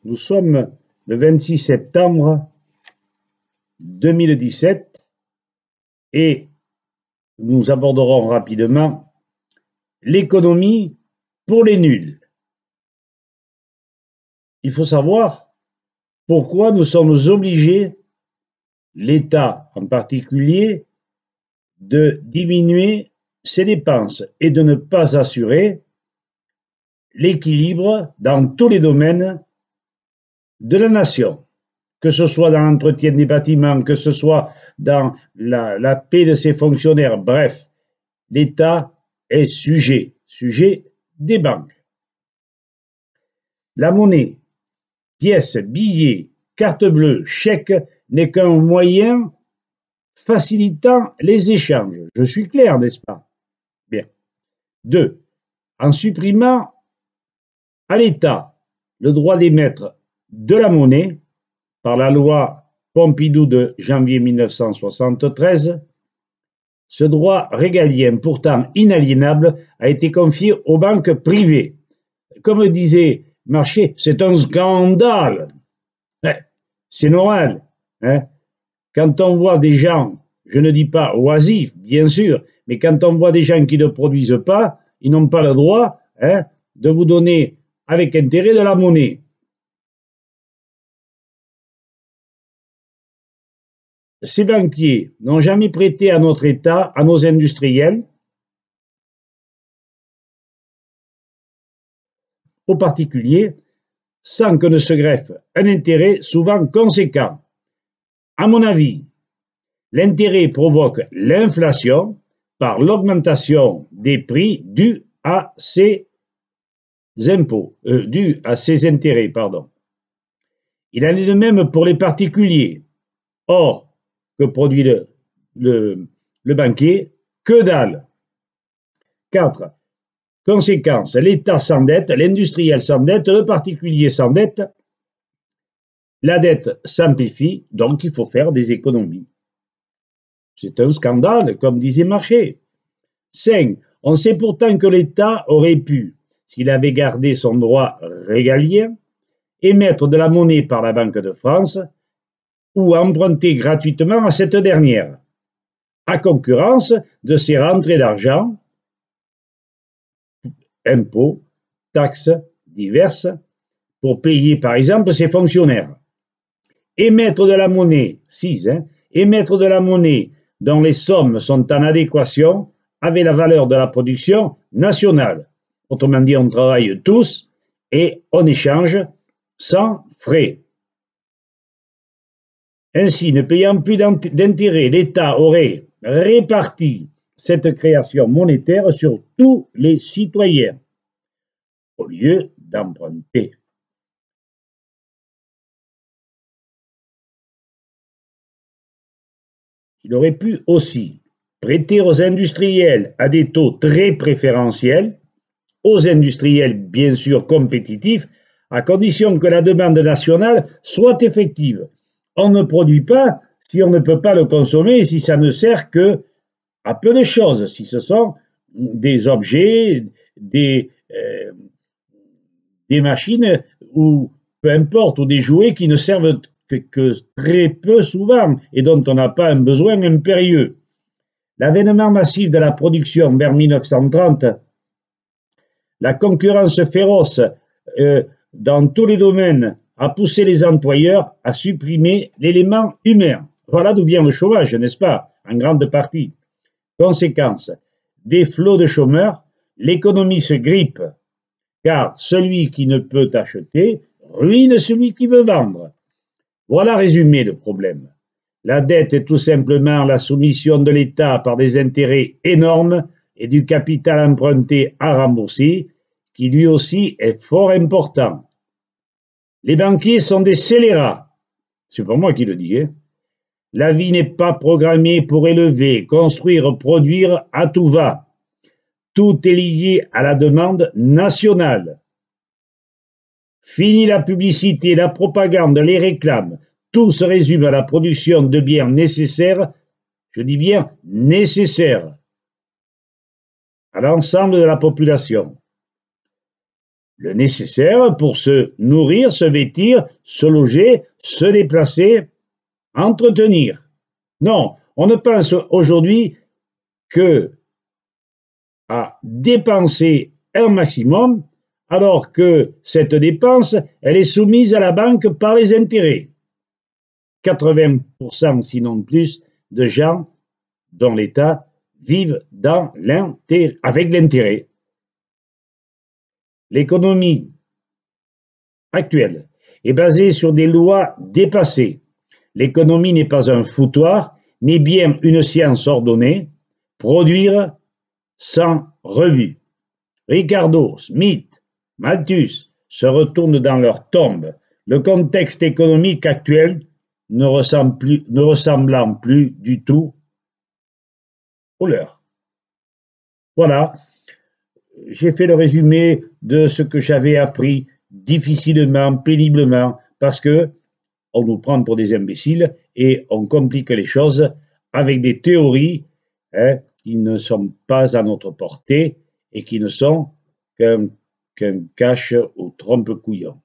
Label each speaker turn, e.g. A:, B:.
A: Nous sommes le 26 septembre 2017 et nous aborderons rapidement l'économie pour les nuls. Il faut savoir pourquoi nous sommes obligés, l'État en particulier, de diminuer ses dépenses et de ne pas assurer l'équilibre dans tous les domaines de la nation, que ce soit dans l'entretien des bâtiments, que ce soit dans la paix de ses fonctionnaires. Bref, l'État est sujet des banques. La monnaie, pièces, billets, carte bleue, chèque n'est qu'un moyen facilitant les échanges. Je suis clair, n'est-ce pas? Bien. 2. En supprimant à l'État le droit d'émettre de la monnaie par la loi Pompidou de janvier 1973, ce droit régalien, pourtant inaliénable, a été confié aux banques privées. Comme disait Marché, c'est un scandale. C'est normal. Quand on voit des gens, je ne dis pas oisifs, bien sûr, mais quand on voit des gens qui ne produisent pas, ils n'ont pas le droit de vous donner avec intérêt de la monnaie. Ces banquiers n'ont jamais prêté à notre État, à nos industriels, aux particuliers, sans que ne se greffe un intérêt souvent conséquent. À mon avis, l'intérêt provoque l'inflation par l'augmentation des prix dus à ces impôts, dus à ces intérêts, pardon. Il en est de même pour les particuliers. Or, que produit le banquier? Que dalle. 4. Conséquence, l'État s'endette, l'industriel s'endette, le particulier s'endette, la dette s'amplifie, donc il faut faire des économies. C'est un scandale, comme disait Marché. 5. On sait pourtant que l'État aurait pu, s'il avait gardé son droit régalien, émettre de la monnaie par la Banque de France ou emprunter gratuitement à cette dernière, à concurrence de ses rentrées d'argent, impôts, taxes diverses, pour payer par exemple ses fonctionnaires. Émettre de la monnaie, 6, émettre de la monnaie dont les sommes sont en adéquation avec la valeur de la production nationale. Autrement dit, on travaille tous et on échange sans frais. Ainsi, ne payant plus d'intérêts, l'État aurait réparti cette création monétaire sur tous les citoyens, au lieu d'emprunter. Il aurait pu aussi prêter aux industriels à des taux très préférentiels, aux industriels bien sûr compétitifs, à condition que la demande nationale soit effective. On ne produit pas si on ne peut pas le consommer et si ça ne sert que à peu de choses, si ce sont des objets, des machines ou peu importe, ou des jouets qui ne servent que très peu souvent et dont on n'a pas un besoin impérieux. L'avènement massif de la production vers 1930, la concurrence féroce dans tous les domaines a poussé les employeurs à supprimer l'élément humain. Voilà d'où vient le chômage, n'est-ce pas? En grande partie. Conséquence, des flots de chômeurs, l'économie se grippe, car celui qui ne peut acheter ruine celui qui veut vendre. Voilà résumé le problème. La dette est tout simplement la soumission de l'État par des intérêts énormes et du capital emprunté à rembourser, qui lui aussi est fort important. Les banquiers sont des scélérats. C'est pas moi qui le dis. La vie n'est pas programmée pour élever, construire, produire à tout va. Tout est lié à la demande nationale. Fini la publicité, la propagande, les réclames. Tout se résume à la production de biens nécessaires, je dis bien nécessaires, à l'ensemble de la population. le nécessaire pour se nourrir, se vêtir, se loger, se déplacer, entretenir. Non, on ne pense aujourd'hui que à dépenser un maximum, alors que cette dépense, elle est soumise à la banque par les intérêts. 80%, sinon plus, de gens dont l'État vivent avec l'intérêt. L'économie actuelle est basée sur des lois dépassées. L'économie n'est pas un foutoir, mais bien une science ordonnée, produire sans rebut. Ricardo, Smith, Malthus se retournent dans leur tombe, le contexte économique actuel ne ressemblant plus du tout au leur. Voilà, j'ai fait le résumé de ce que j'avais appris difficilement, péniblement, parce que on nous prend pour des imbéciles et on complique les choses avec des théories qui ne sont pas à notre portée et qui ne sont qu'un cache ou trompe-couillon.